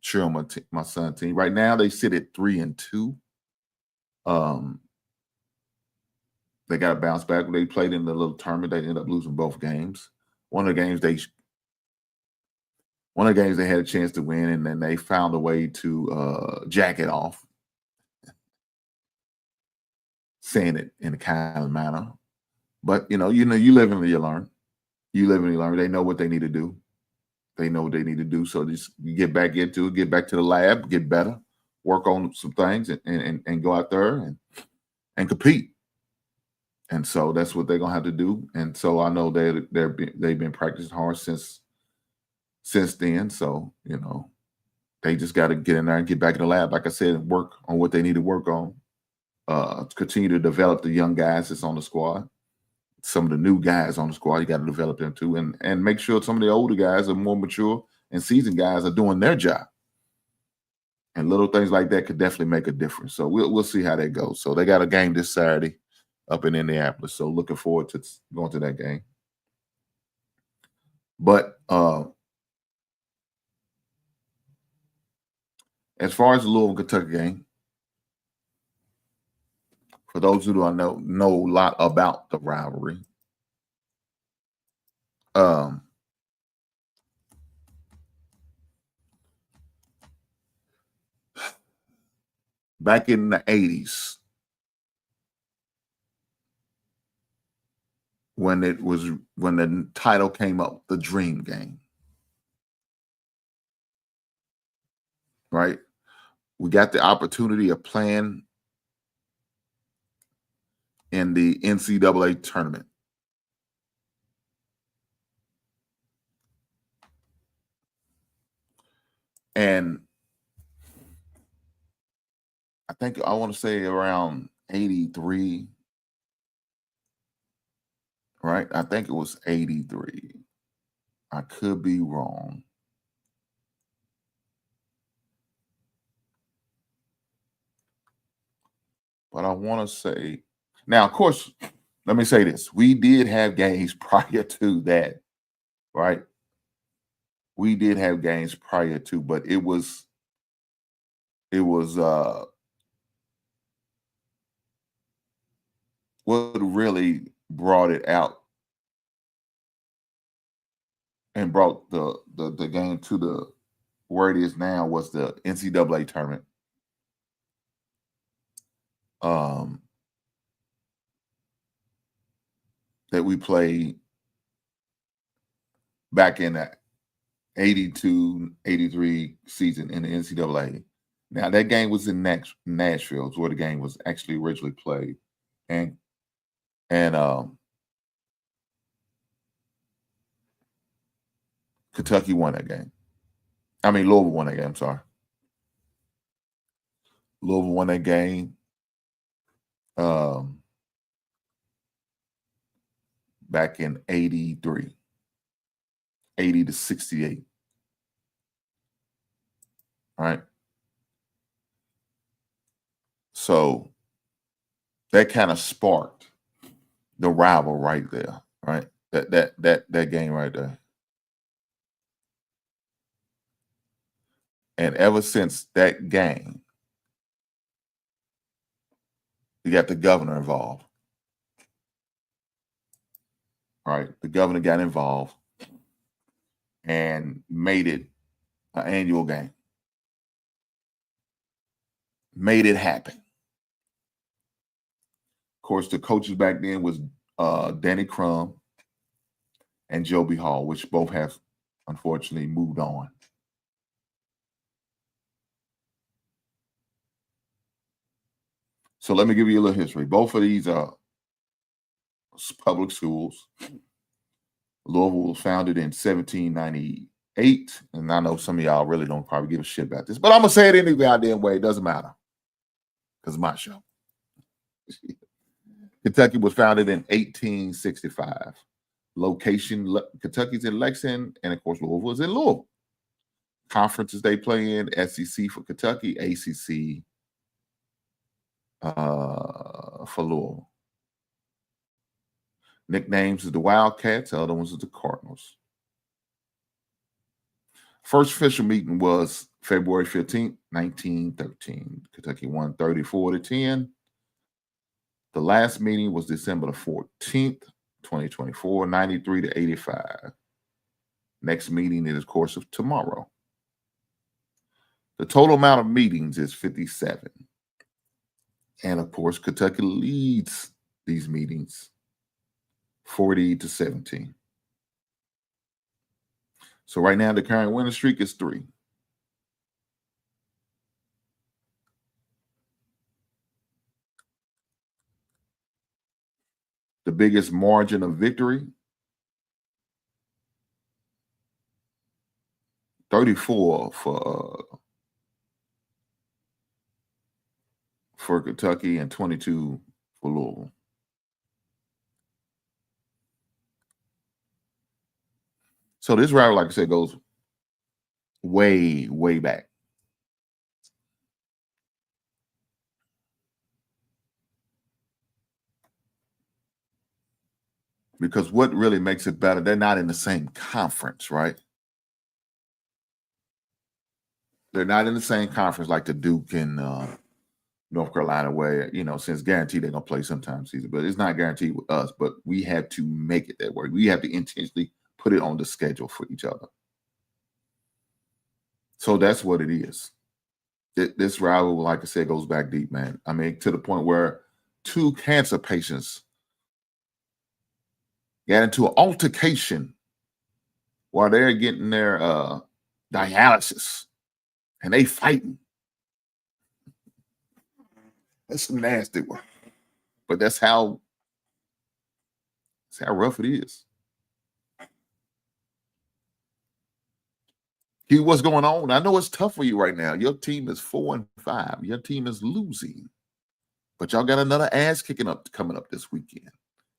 cheer on my son's team. Right now they sit at 3-2. They got to bounce back. They played in the little tournament. They ended up losing both games. One of the games they had a chance to win, and then they found a way to jack it off. Saying it in a kind of manner. But you live and you learn. You live and you learn. They know what they need to do. They know what they need to do. So just get back into it, get back to the lab, get better, work on some things, and go out there and compete. And so that's what they're gonna have to do. And so I know they've been practicing hard since then. So they just got to get in there and get back in the lab, like I said, and work on what they need to work on. Continue to develop the young guys that's on the squad. Some of the new guys on the squad, you got to develop them too, and make sure some of the older guys are more mature and seasoned guys are doing their job. And little things like that could definitely make a difference. So we'll see how that goes. So they got a game this Saturday up in Indianapolis. So looking forward to going to that game. But as far as the Louisville Kentucky game, for those who don't know a lot about the rivalry, back in the 80s, when the title came up, the Dream Game, right? We got the opportunity of playing in the NCAA tournament. And I want to say around 83, right? I think it was 83. I could be wrong. But I want to say, now, of course, let me say this. We did have games prior to that, right? We did have games prior to, but it was what really brought it out and brought the game to where it is now was the NCAA tournament. That we played back in the 82-83 season in the NCAA. Now that game was in Nashville, is where the game was actually originally played, and Kentucky won that game. I mean, Louisville won that game. I'm sorry. Louisville won that game. Back in 83, 80-68. All right. So that kind of sparked the rival right there, right? That game right there. And ever since that game, you got the governor involved. All right. The governor got involved and made it an annual game. Made it happen. Of course, the coaches back then was Danny Crum and Joby Hall, which both have unfortunately moved on. So let me give you a little history. Both of these are public schools. Louisville was founded in 1798. And I know some of y'all really don't probably give a shit about this, but I'm going to say it any goddamn way. It doesn't matter because it's my show. Kentucky was founded in 1865. Location, Kentucky's in Lexington, and of course, Louisville is in Louisville. Conferences they play in, SEC for Kentucky, ACC for Louisville. Nicknames is the Wildcats, the other ones is the Cardinals. First official meeting was February 15th, 1913. Kentucky won 34-10. The last meeting was December the 14th, 2024, 93-85. Next meeting is, of course, of tomorrow. The total amount of meetings is 57. And, of course, Kentucky leads these meetings 40-17. So right now, the current winning streak is 3. The biggest margin of victory, 34 for Kentucky and 22 for Louisville. So this rivalry, like I said, goes way, way back. Because what really makes it better, they're not in the same conference, right? They're not in the same conference like the Duke and North Carolina, where, since guaranteed they're going to play sometime season. But it's not guaranteed with us, but we have to make it that way. We have to intentionally put it on the schedule for each other. So that's what it is. This rivalry, like I said, goes back deep, man. I mean, to the point where 2 cancer patients got into an altercation while they're getting their dialysis, and they fighting. That's some nasty one, but that's how rough it is. What's going on? I know it's tough for you right now. Your team is 4-5. Your team is losing, but y'all got another ass kicking coming up this weekend,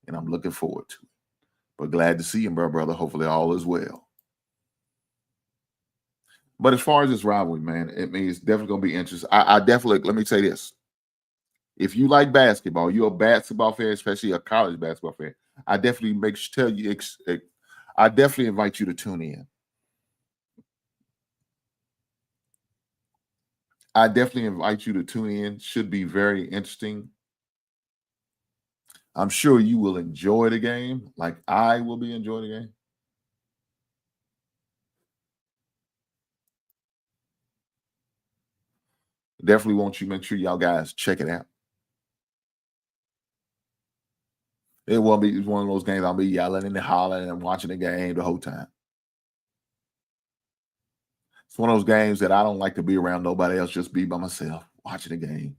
and I'm looking forward to it. But glad to see you, brother. Hopefully all is well. But as far as this rivalry, man, it's definitely going to be interesting. I definitely, let me say this. If you like basketball, you're a basketball fan, especially a college basketball fan, I definitely I definitely invite you to tune in. I definitely invite you to tune in. Should be very interesting. I'm sure you will enjoy the game like I will be enjoying the game. Definitely want you to make sure y'all guys check it out. It won't be one of those games I'll be yelling and hollering and watching the game the whole time. It's one of those games that I don't like to be around nobody else, just be by myself watching the game.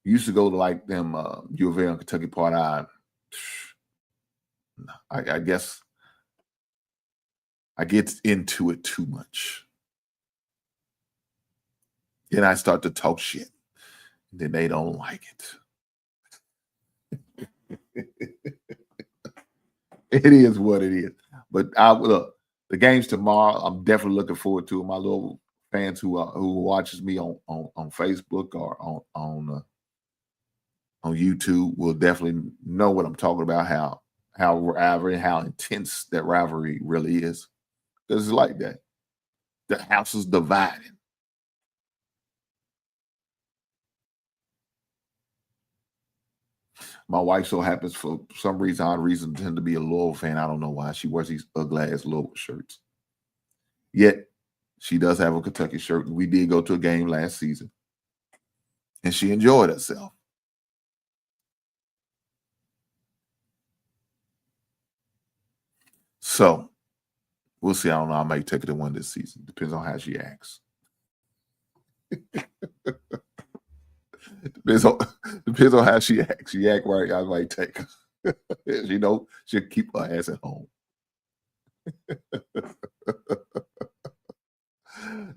Used to go to like them U of L and Kentucky Part I guess I get into it too much. Then I start to talk shit. Then they don't like it. It is what it is. But look, the game's tomorrow. I'm definitely looking forward to it. My little fans who watches me on Facebook or on YouTube will definitely know what I'm talking about. How rivalry, how intense that rivalry really is. Because it's like that. The house is divided. My wife so happens for some reason, odd reason, tend to be a Louisville fan. I don't know why. She wears these ugly ass Louisville shirts. Yet she does have a Kentucky shirt. We did go to a game last season. And she enjoyed herself. So we'll see. I don't know. I might take her to one this season. Depends on how she acts. Depends on how she acts. She act right, I might take her. You know, she'll keep her ass at home.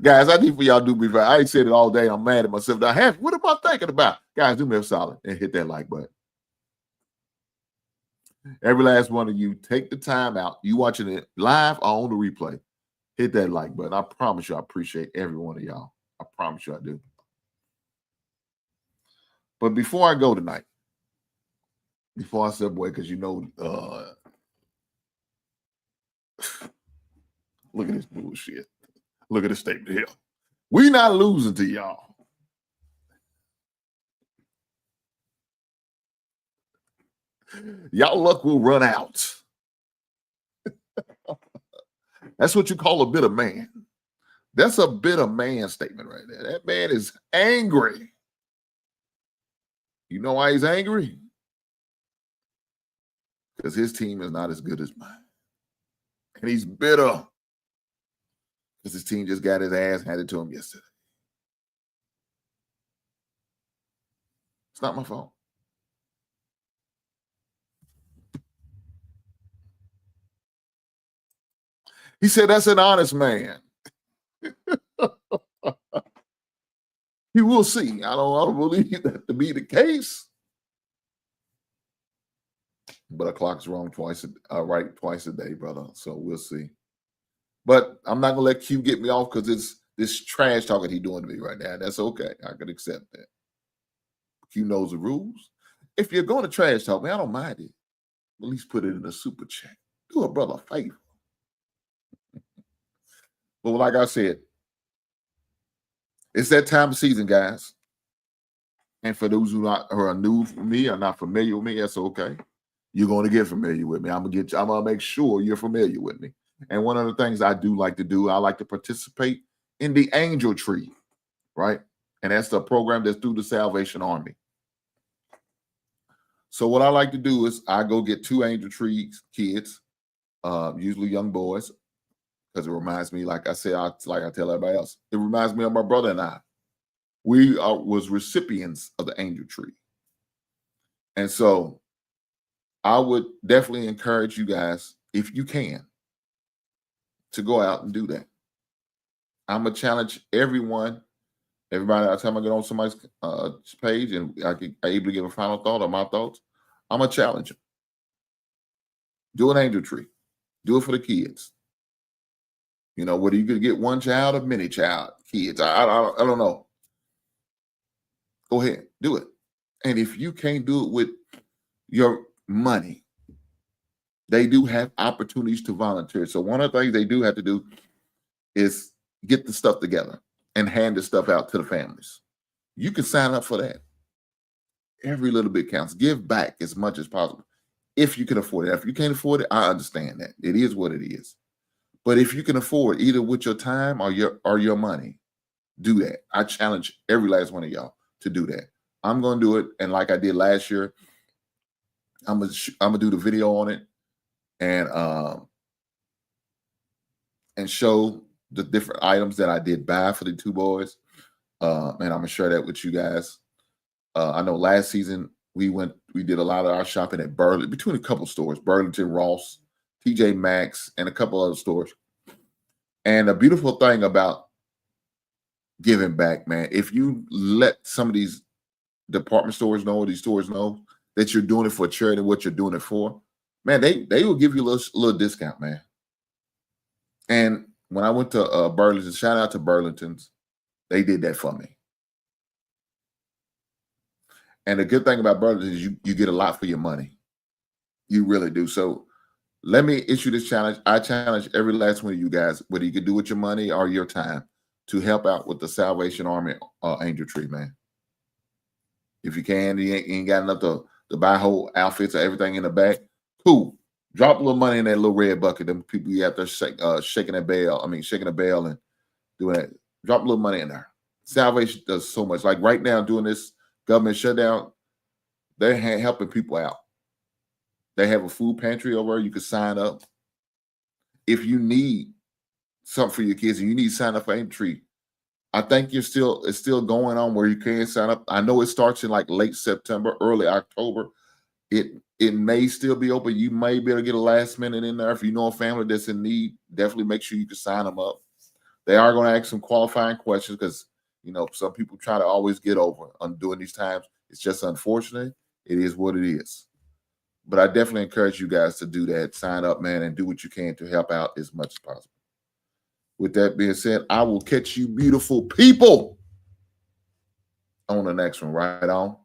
Guys, I need for y'all to do me right. I ain't said it all day. I'm mad at myself. What am I thinking about? Guys, do me a solid and hit that like button. Every last one of you, take the time out. You watching it live or on the replay. Hit that like button. I promise you I appreciate every one of y'all. I promise you I do. But before I go tonight, before I step away, because you know, look at this bullshit. Look at this statement here. We not losing to y'all. Y'all luck will run out. That's what you call a bitter man. That's a bitter man statement right there. That man is angry. You know why he's angry? Because his team is not as good as mine. And he's bitter because his team just got his ass handed to him yesterday. It's not my fault. He said, that's an honest man. You will see. I don't believe that to be the case. But a clock's wrong right twice a day, brother. So we'll see. But I'm not gonna let Q get me off because it's this trash talking he doing to me right now. That's okay. I could accept that. Q knows the rules. If you're going to trash talk me, I don't mind it. At least put it in a super chat. Do a brother a favor. But like I said, it's that time of season, guys. And for those who are new for me or not familiar with me, that's okay. You're going to get familiar with me. I'm gonna make sure you're familiar with me. And one of the things I do like to do, I like to participate in the Angel Tree, right? And that's the program that's through the Salvation Army. So what I like to do is I go get 2 Angel Tree kids, usually young boys, because it reminds me, like I said, like I tell everybody else, it reminds me of my brother and I. We was recipients of the Angel Tree. And so I would definitely encourage you guys, if you can, to go out and do that. I'm going to challenge everybody, every time I get on somebody's page and I'm able to give a final thought or my thoughts, I'm going to challenge them. Do an Angel Tree. Do it for the kids. You know, whether you could get one child or many child kids, I don't know. Go ahead, do it. And if you can't do it with your money, they do have opportunities to volunteer. So one of the things they do have to do is get the stuff together and hand the stuff out to the families. You can sign up for that. Every little bit counts. Give back as much as possible if you can afford it. If you can't afford it, I understand that. It is what it is. But if you can afford either with your time or your money, do that. I challenge every last one of y'all to do that. I'm going to do it. And like I did last year, I'm gonna do the video on it and show the different items that I did buy for the 2 boys. And I'm gonna share that with you guys. I know last season we did a lot of our shopping at between a couple stores, Burlington, Ross, TJ Maxx, and a couple other stores. And the beautiful thing about giving back, man, if you let some of these department stores know, these stores know that you're doing it for charity, what you're doing it for, man, they will give you a little discount, man. And when I went to Burlington, shout out to Burlington's, they did that for me. And the good thing about Burlington is you get a lot for your money. You really do. So let me issue this challenge. I challenge every last one of you guys, whether you can do with your money or your time, to help out with the Salvation Army Angel Tree, man. If you can, you ain't got enough to buy whole outfits or everything in the back, cool. Drop a little money in that little red bucket. Them people you out there shaking a bell. I mean, shaking a bell and doing that. Drop a little money in there. Salvation does so much. Like right now, doing this government shutdown, they're helping people out. They have a food pantry over there. You can sign up. If you need something for your kids and you need to sign up for Angel Tree, I think it's still going on where you can sign up. I know it starts in like late September, early October. It may still be open. You may be able to get a last minute in there. If you know a family that's in need, definitely make sure you can sign them up. They are going to ask some qualifying questions because, you know, some people try to always get over on doing these times. It's just unfortunate. It is what it is. But I definitely encourage you guys to do that. Sign up, man, and do what you can to help out as much as possible. With that being said, I will catch you beautiful people on the next one. Right on.